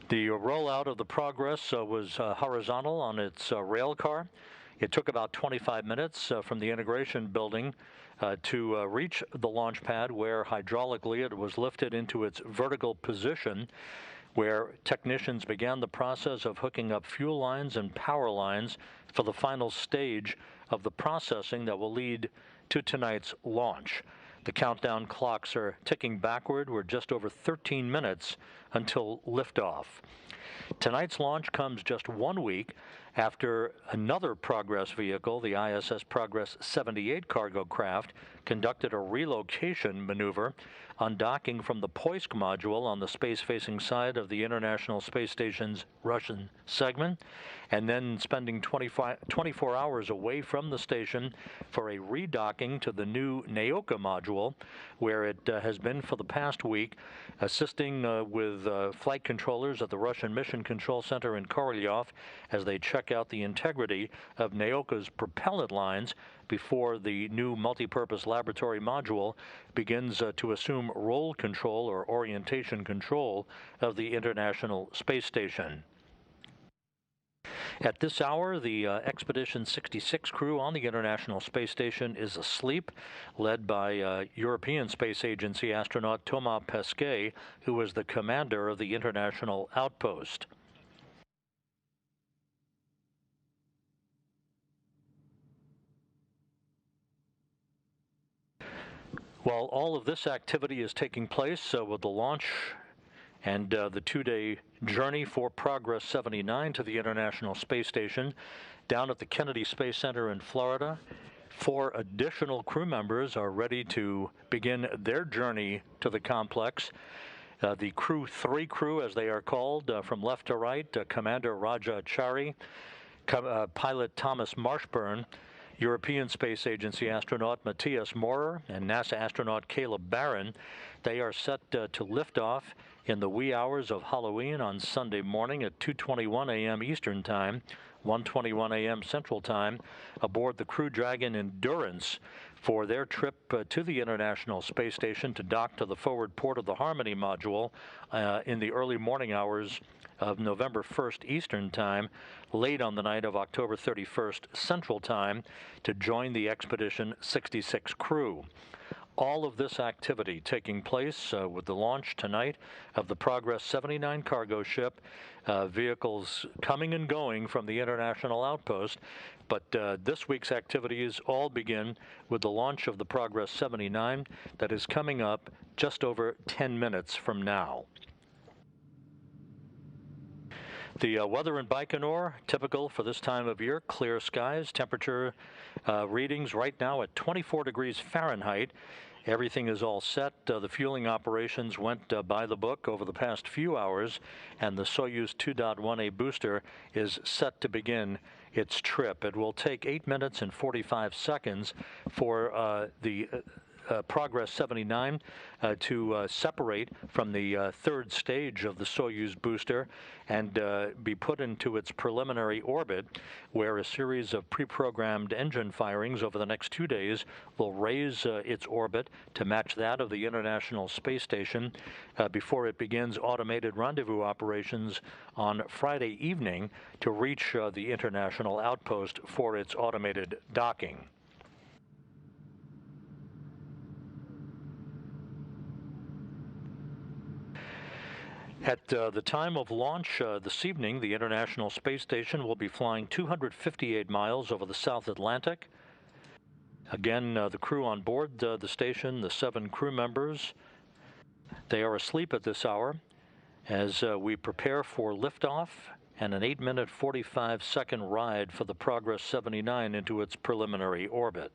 The rollout of the Progress was horizontal on its rail car. It took about 25 minutes from the integration building to reach the launch pad, where hydraulically it was lifted into its vertical position, where technicians began the process of hooking up fuel lines and power lines for the final stage of the processing that will lead to tonight's launch. The countdown clocks are ticking backward. We're just over 13 minutes until liftoff. Tonight's launch comes just 1 week after another Progress vehicle, the ISS Progress 78 cargo craft, conducted a relocation maneuver, undocking from the Poisk module on the space-facing side of the International Space Station's Russian segment, and then spending 24 hours away from the station for a redocking to the new Naoka module, where it has been for the past week, assisting with flight controllers at the Russian Mission Control Center in Korolyov as they check out the integrity of Naoka's propellant lines before the new multipurpose laboratory module begins to assume roll control or orientation control of the International Space Station. At this hour, the Expedition 66 crew on the International Space Station is asleep, led by European Space Agency astronaut Thomas Pesquet, who was the commander of the International Outpost. While all of this activity is taking place with the launch and the two-day journey for Progress 79 to the International Space Station down at the Kennedy Space Center in Florida, 4 additional crew members are ready to begin their journey to the complex. The Crew 3 crew, as they are called, from left to right, Commander Raja Chari, pilot Thomas Marshburn, European Space Agency astronaut Matthias Maurer, and NASA astronaut Caleb Barron. They are set to lift off in the wee hours of Halloween on Sunday morning at 2:21 a.m. Eastern Time, 1:21 a.m. Central Time, aboard the Crew Dragon Endurance for their trip to the International Space Station to dock to the forward port of the Harmony module in the early morning hours of November 1st Eastern Time, late on the night of October 31st Central Time, to join the Expedition 66 crew. All of this activity taking place with the launch tonight of the Progress 79 cargo ship, vehicles coming and going from the International Outpost. But this week's activities all begin with the launch of the Progress 79 that is coming up just over 10 minutes from now. The weather in Baikonur, typical for this time of year, clear skies, temperature readings right now at 24 degrees Fahrenheit. Everything is all set. The fueling operations went by the book over the past few hours, and the Soyuz 2.1A booster is set to begin its trip. It will take 8 minutes and 45 seconds for the Progress 79 to separate from the third stage of the Soyuz booster and be put into its preliminary orbit, where a series of pre-programmed engine firings over the next 2 days will raise its orbit to match that of the International Space Station before it begins automated rendezvous operations on Friday evening to reach the International Outpost for its automated docking. At the time of launch this evening, the International Space Station will be flying 258 miles over the South Atlantic. Again, the crew on board the station, the 7 crew members, they are asleep at this hour as we prepare for liftoff and an 8-minute 45-second ride for the Progress 79 into its preliminary orbit.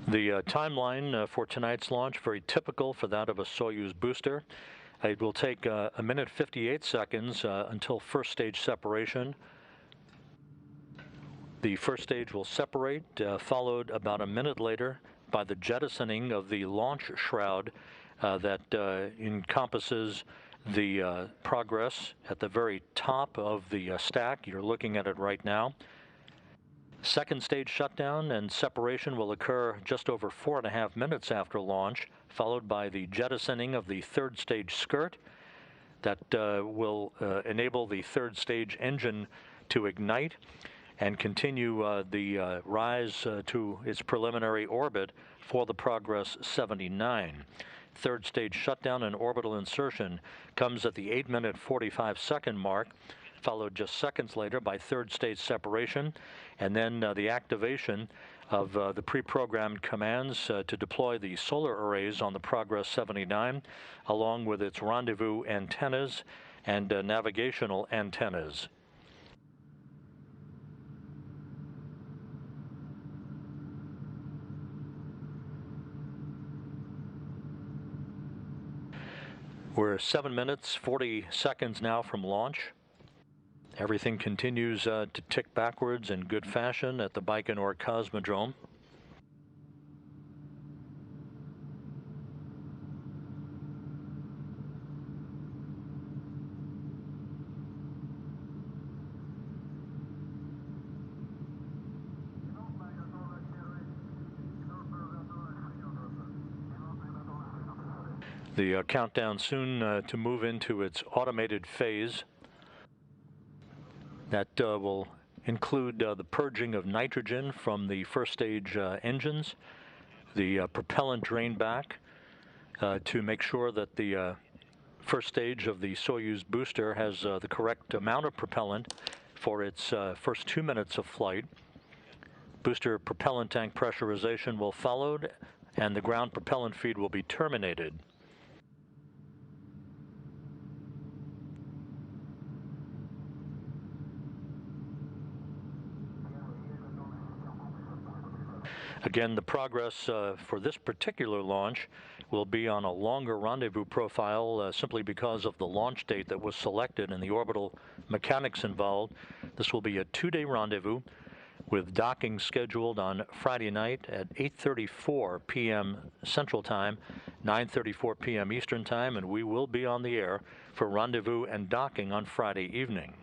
The timeline for tonight's launch, very typical for that of a Soyuz booster. It will take a minute 58 seconds until first stage separation. The first stage will separate, followed about a minute later by the jettisoning of the launch shroud that encompasses the Progress at the very top of the stack. You're looking at it right now. Second stage shutdown and separation will occur just over 4.5 minutes after launch, followed by the jettisoning of the third stage skirt. That will enable the third stage engine to ignite and continue the rise to its preliminary orbit for the Progress 79. Third stage shutdown and orbital insertion comes at the 8-minute 45-second mark, followed just seconds later by third stage separation, and then the activation of the pre-programmed commands to deploy the solar arrays on the Progress 79, along with its rendezvous antennas and navigational antennas. We're 7 minutes, 40 seconds now from launch. Everything continues to tick backwards in good fashion at the Baikonur Cosmodrome. The countdown soon to move into its automated phase. That will include the purging of nitrogen from the first stage engines, the propellant drain back to make sure that the first stage of the Soyuz booster has the correct amount of propellant for its first 2 minutes of flight. Booster propellant tank pressurization will follow, and the ground propellant feed will be terminated. Again, the Progress for this particular launch will be on a longer rendezvous profile simply because of the launch date that was selected and the orbital mechanics involved. This will be a 2-day rendezvous with docking scheduled on Friday night at 8:34 p.m. Central Time, 9:34 p.m. Eastern Time, and we will be on the air for rendezvous and docking on Friday evening.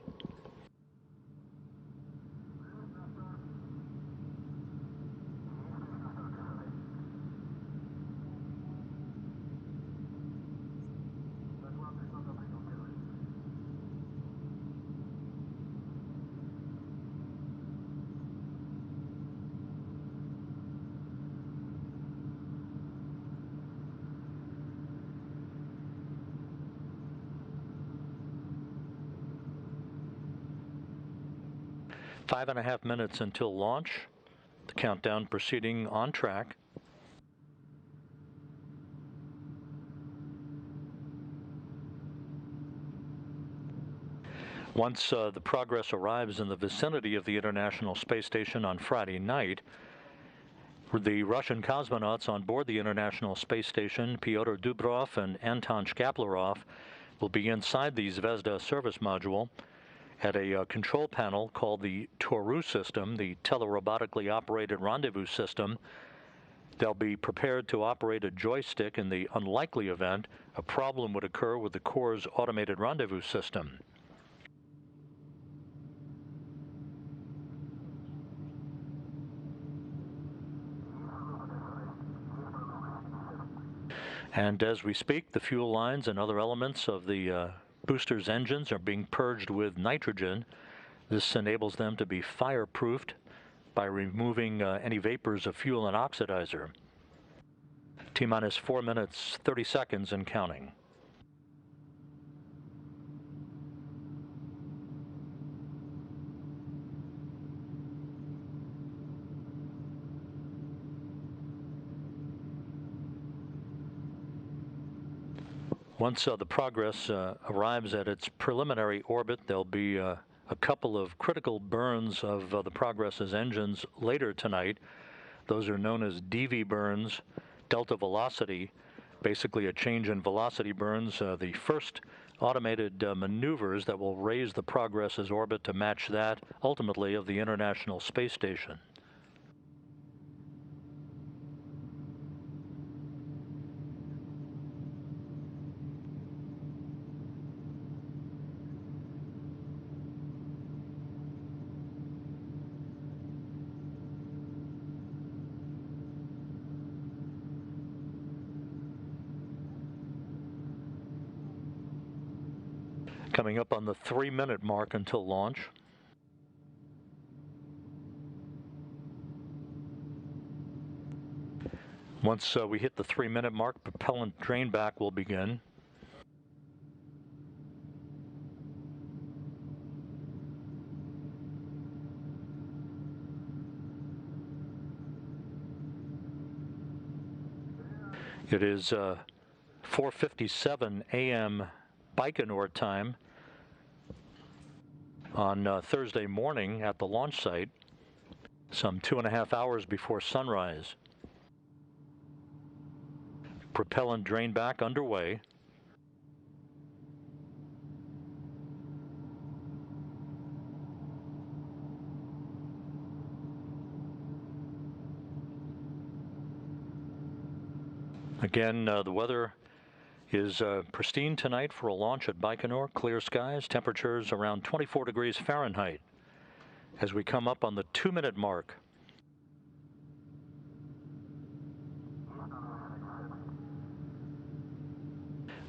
Five and a half minutes until launch. The countdown proceeding on track. Once the Progress arrives in the vicinity of the International Space Station on Friday night, the Russian cosmonauts on board the International Space Station, Pyotr Dubrov and Anton Shkaplerov, will be inside the Zvezda service module at a control panel called the Toru system, the telerobotically operated rendezvous system. They'll be prepared to operate a joystick in the unlikely event a problem would occur with the Corps' automated rendezvous system. And as we speak, the fuel lines and other elements of the booster's engines are being purged with nitrogen. This enables them to be fireproofed by removing any vapors of fuel and oxidizer. T-minus 4 minutes, 30 seconds and counting. Once the Progress arrives at its preliminary orbit, there'll be a couple of critical burns of the Progress's engines later tonight. Those are known as DV burns, delta velocity, basically a change in velocity burns. The first automated maneuvers that will raise the Progress's orbit to match that, ultimately, of the International Space Station. Coming up on the 3-minute mark until launch. Once we hit the 3-minute mark, propellant drain back will begin. It is 4:57 a.m. Baikonur time on Thursday morning at the launch site, some 2.5 hours before sunrise. Propellant drain back underway. Again, the weather is pristine tonight for a launch at Baikonur. Clear skies, temperatures around 24 degrees Fahrenheit as we come up on the 2-minute mark.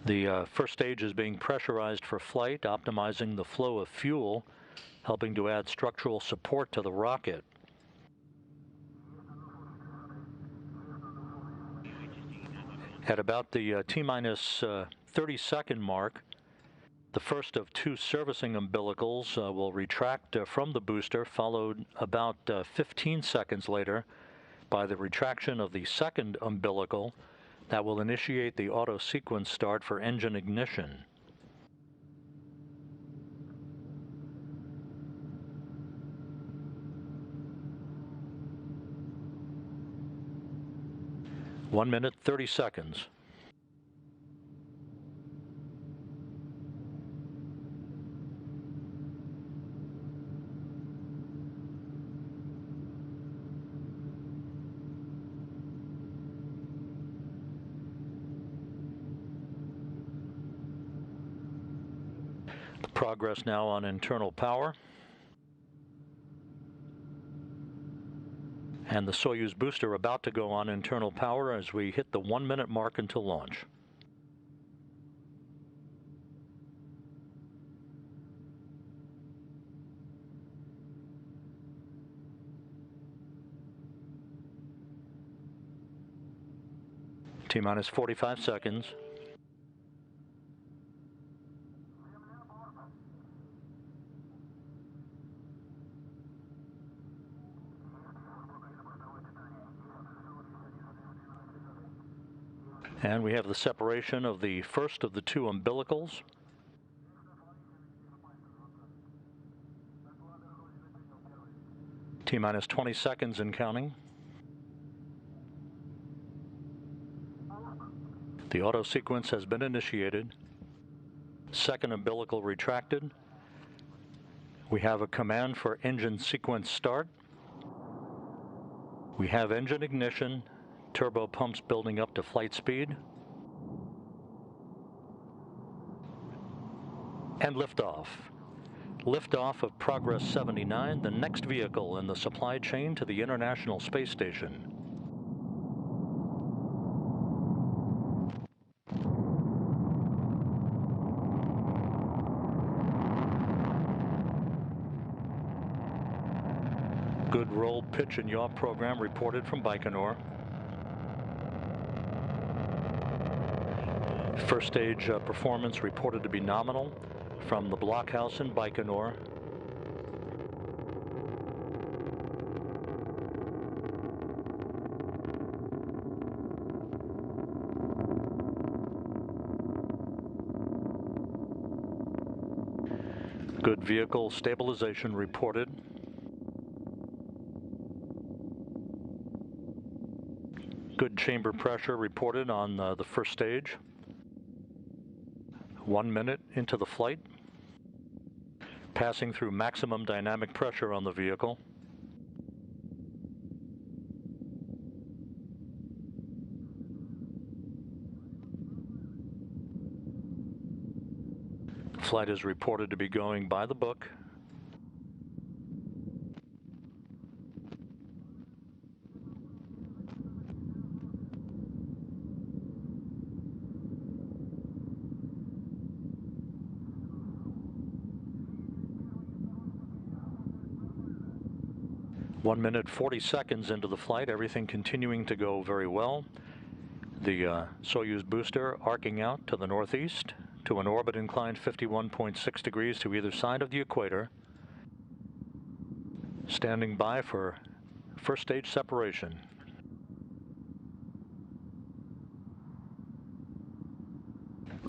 The first stage is being pressurized for flight, optimizing the flow of fuel, helping to add structural support to the rocket. At about the T-minus 30-second mark, the first of 2 servicing umbilicals will retract from the booster, followed about 15 seconds later by the retraction of the second umbilical that will initiate the auto sequence start for engine ignition. One minute, 30 seconds. Progress now on internal power. And the Soyuz booster about to go on internal power as we hit the 1-minute mark until launch. T-minus 45 seconds. And we have the separation of the first of the 2 umbilicals. T-minus 20 seconds and counting. The auto sequence has been initiated. Second umbilical retracted. We have a command for engine sequence start. We have engine ignition. Turbo pumps building up to flight speed. And liftoff. Liftoff of Progress 79, the next vehicle in the supply chain to the International Space Station. Good roll, pitch, and yaw program reported from Baikonur. First stage performance reported to be nominal from the blockhouse in Baikonur. Good vehicle stabilization reported. Good chamber pressure reported on the first stage. 1 minute into the flight, passing through maximum dynamic pressure on the vehicle. Flight is reported to be going by the book. 1 minute 40 seconds into the flight, everything continuing to go very well. The Soyuz booster arcing out to the northeast to an orbit inclined 51.6 degrees to either side of the equator. Standing by for first stage separation.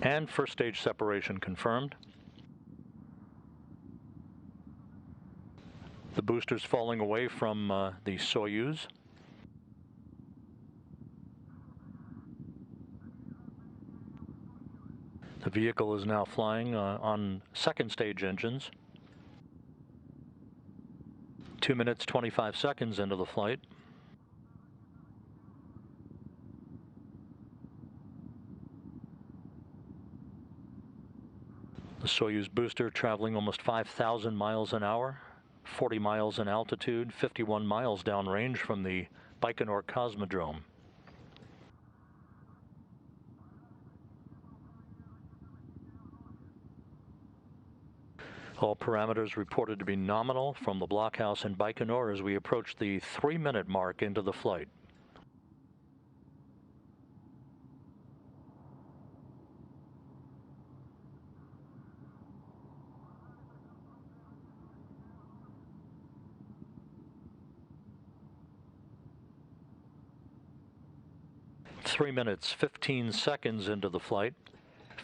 And first stage separation confirmed. The boosters falling away from the Soyuz. The vehicle is now flying on second stage engines. 2 minutes 25 seconds into the flight. The Soyuz booster traveling almost 5,000 miles an hour, 40 miles in altitude, 51 miles downrange from the Baikonur cosmodrome. All parameters reported to be nominal from the blockhouse in Baikonur as we approach the 3-minute mark into the flight. Three minutes, 15 seconds into the flight,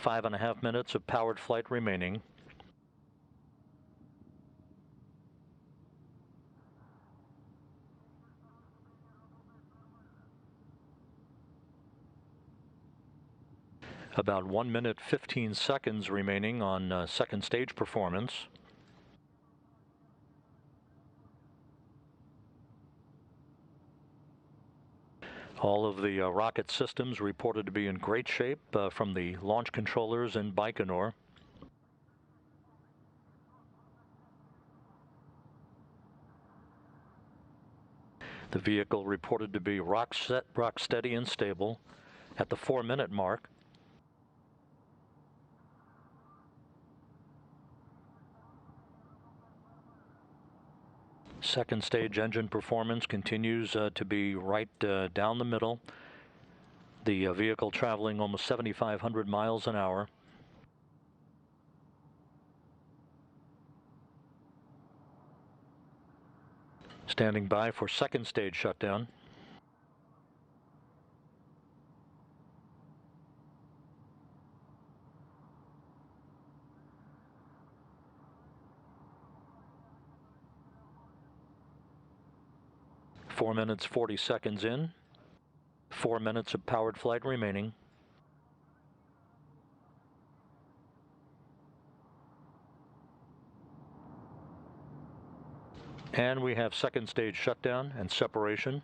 5.5 minutes of powered flight remaining. About 1 minute, 15 seconds remaining on second stage performance. All of the rocket systems reported to be in great shape from the launch controllers in Baikonur. The vehicle reported to be rock steady and stable at the 4-minute mark. Second stage engine performance continues to be right down the middle. The vehicle traveling almost 7,500 miles an hour. Standing by for second stage shutdown. Four minutes, 40 seconds in. 4 minutes of powered flight remaining. And we have second stage shutdown and separation.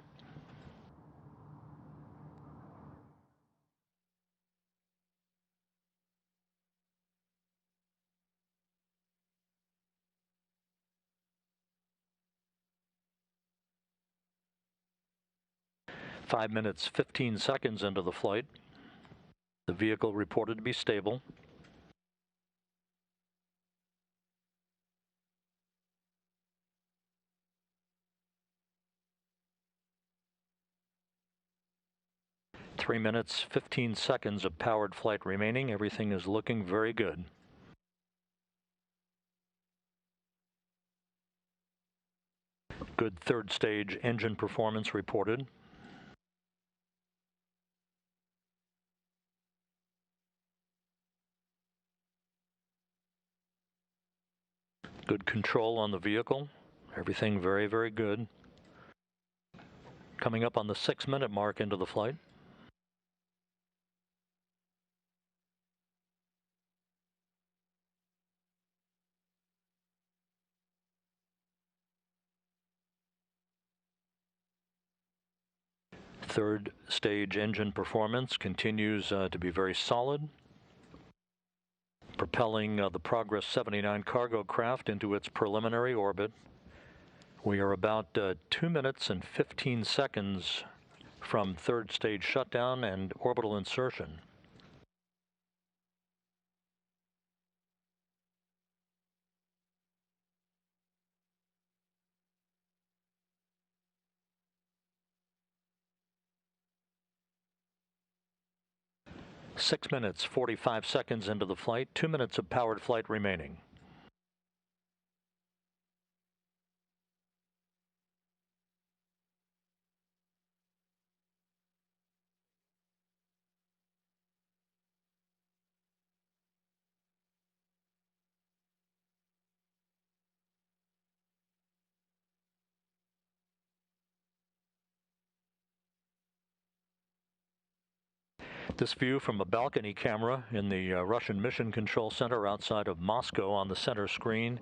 Five minutes, 15 seconds into the flight. The vehicle reported to be stable. Three minutes, 15 seconds of powered flight remaining. Everything is looking very good. Good third stage engine performance reported. Good control on the vehicle. Everything very, very good. Coming up on the 6-minute mark into the flight. Third stage engine performance continues to be very solid, propelling the Progress 79 cargo craft into its preliminary orbit. We are about 2 minutes and 15 seconds from third stage shutdown and orbital insertion. 6 minutes, 45 seconds into the flight, 2 minutes of powered flight remaining. This view from a balcony camera in the Russian Mission Control Center outside of Moscow on the center screen.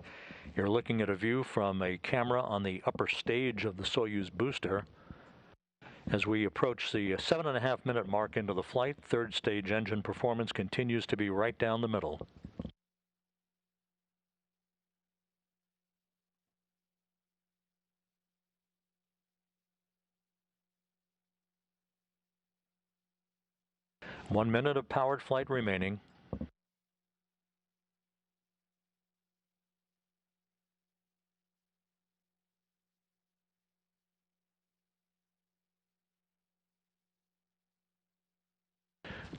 You're looking at a view from a camera on the upper stage of the Soyuz booster. As we approach the 7.5 minute mark into the flight, third stage engine performance continues to be right down the middle. One minute of powered flight remaining.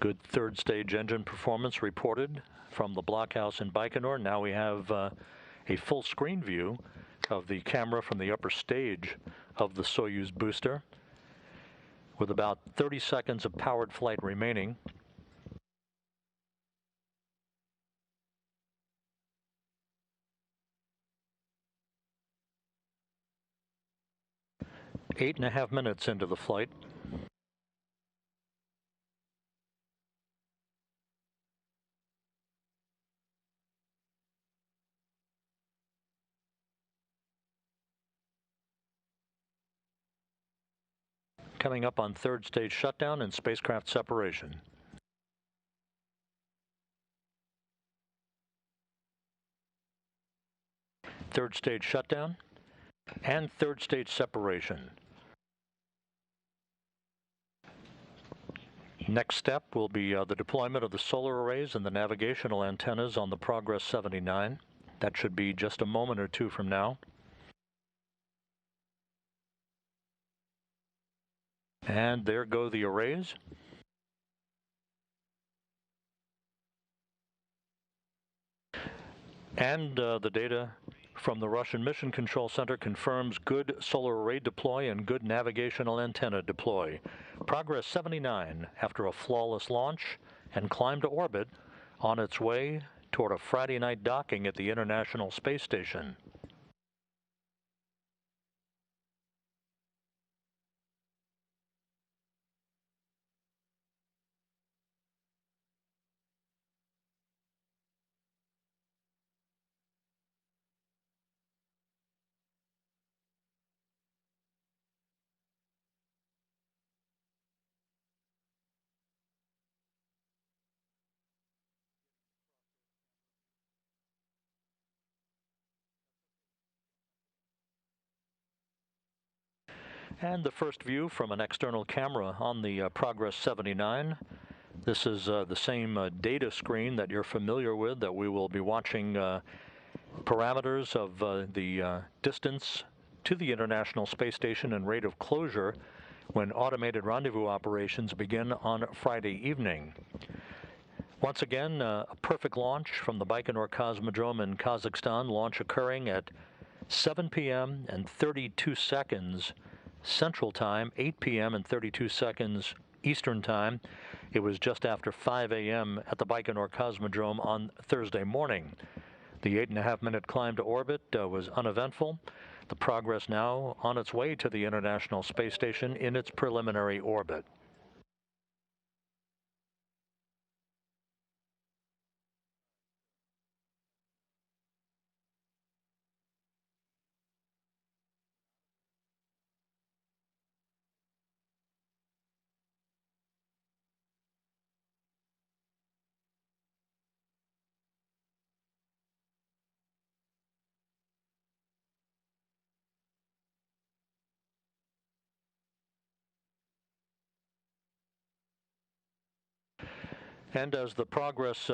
Good third stage engine performance reported from the blockhouse in Baikonur. Now we have a full screen view of the camera from the upper stage of the Soyuz booster, with about 30 seconds of powered flight remaining. Eight and a half minutes into the flight. Coming up on third stage shutdown and spacecraft separation. Third stage shutdown and third stage separation. Next step will be the deployment of the solar arrays and the navigational antennas on the Progress 79. That should be just a moment or two from now. And there go the arrays. And the data from the Russian Mission Control Center confirms good solar array deploy and good navigational antenna deploy. Progress 79, after a flawless launch and climb to orbit, on its way toward a Friday night docking at the International Space Station. And the first view from an external camera on the Progress 79. This is the same data screen that you're familiar with, that we will be watching parameters of the distance to the International Space Station and rate of closure when automated rendezvous operations begin on Friday evening. Once again, a perfect launch from the Baikonur Cosmodrome in Kazakhstan, launch occurring at 7 p.m. and 32 seconds Central Time, 8 p.m. and 32 seconds Eastern Time. It was just after 5 a.m. at the Baikonur Cosmodrome on Thursday morning. The 8.5 minute climb to orbit was uneventful. The Progress now on its way to the International Space Station in its preliminary orbit. And as the Progress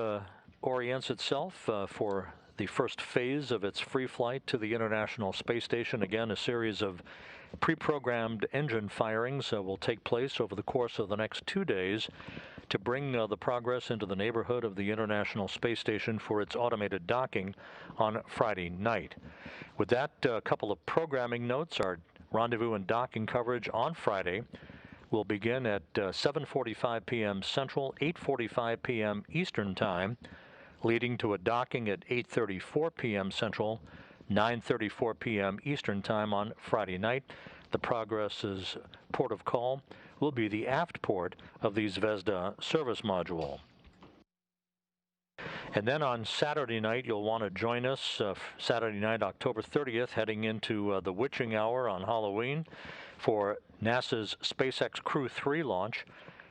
orients itself for the first phase of its free flight to the International Space Station, again, a series of pre-programmed engine firings will take place over the course of the next 2 days to bring the Progress into the neighborhood of the International Space Station for its automated docking on Friday night. With that, a couple of programming notes. Our rendezvous and docking coverage on Friday will begin at 7:45 p.m. Central, 8:45 p.m. Eastern Time, leading to a docking at 8:34 p.m. Central, 9:34 p.m. Eastern Time on Friday night. The Progress's port of call will be the aft port of the Zvezda service module. And then on Saturday night, you'll want to join us, Saturday night, October 30th, heading into the witching hour on Halloween for NASA's SpaceX Crew 3 launch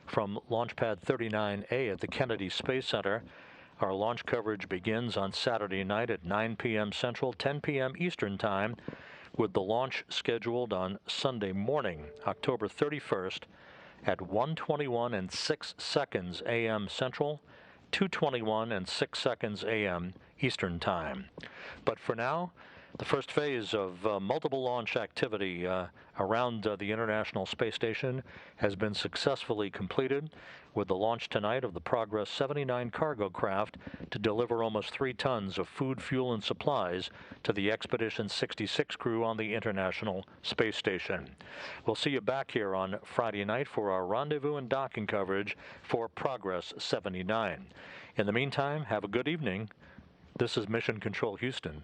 from Launch Pad 39A at the Kennedy Space Center. Our launch coverage begins on Saturday night at 9 p.m. Central, 10 p.m. Eastern Time, with the launch scheduled on Sunday morning, October 31st, at 1:21 and 6 seconds a.m. Central, 2:21 and 6 seconds a.m. Eastern Time. But for now, the first phase of multiple launch activity around the International Space Station has been successfully completed, with the launch tonight of the Progress 79 cargo craft to deliver almost 3 tons of food, fuel, and supplies to the Expedition 66 crew on the International Space Station. We'll see you back here on Friday night for our rendezvous and docking coverage for Progress 79. In the meantime, have a good evening. This is Mission Control Houston.